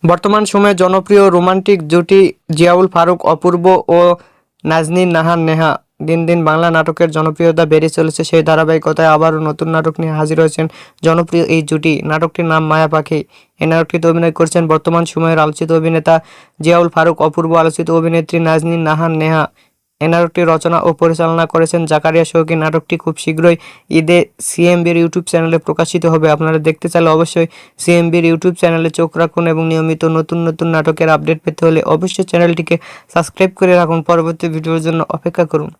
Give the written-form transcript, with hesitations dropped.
বর্তমান সময়ে জনপ্রিয় রোমান্টিক জুটি জিয়াউল ফারুক অপূর্ব ও নাজনীন নাহার নেহা। দিন দিন বাংলা নাটকের জনপ্রিয়তা বেড়ে চলেছে, সেই ধারাবাহিকতায় আবারও নতুন নাটক নিয়ে হাজির হয়েছেন জনপ্রিয় এই জুটি। নাটকটির নাম মায়া পাখি। এই নাটকটিতে অভিনয় করছেন বর্তমান সময়ের আলোচিত অভিনেতা জিয়াউল ফারুক অপূর্ব, আলোচিত অভিনেত্রী নাজনীন নাহার নেহা। এই নাটকটি রচনা ও পরিচালনা করেছেন জাকারিয়া শৌকী। নাটকটি খুব শীঘ্রই ঈদে সিএমবির ইউটিউব চ্যানেলে প্রকাশিত হবে। আপনারা দেখতে চাইলে অবশ্যই সিএমবির ইউটিউব চ্যানেলে চোখ রাখুন এবং নিয়মিত নতুন নতুন নাটকের আপডেট পেতে হলে অবশ্যই চ্যানেলটিকে সাবস্ক্রাইব করে রাখুন। পরবর্তী ভিডিওর জন্য অপেক্ষা করুন।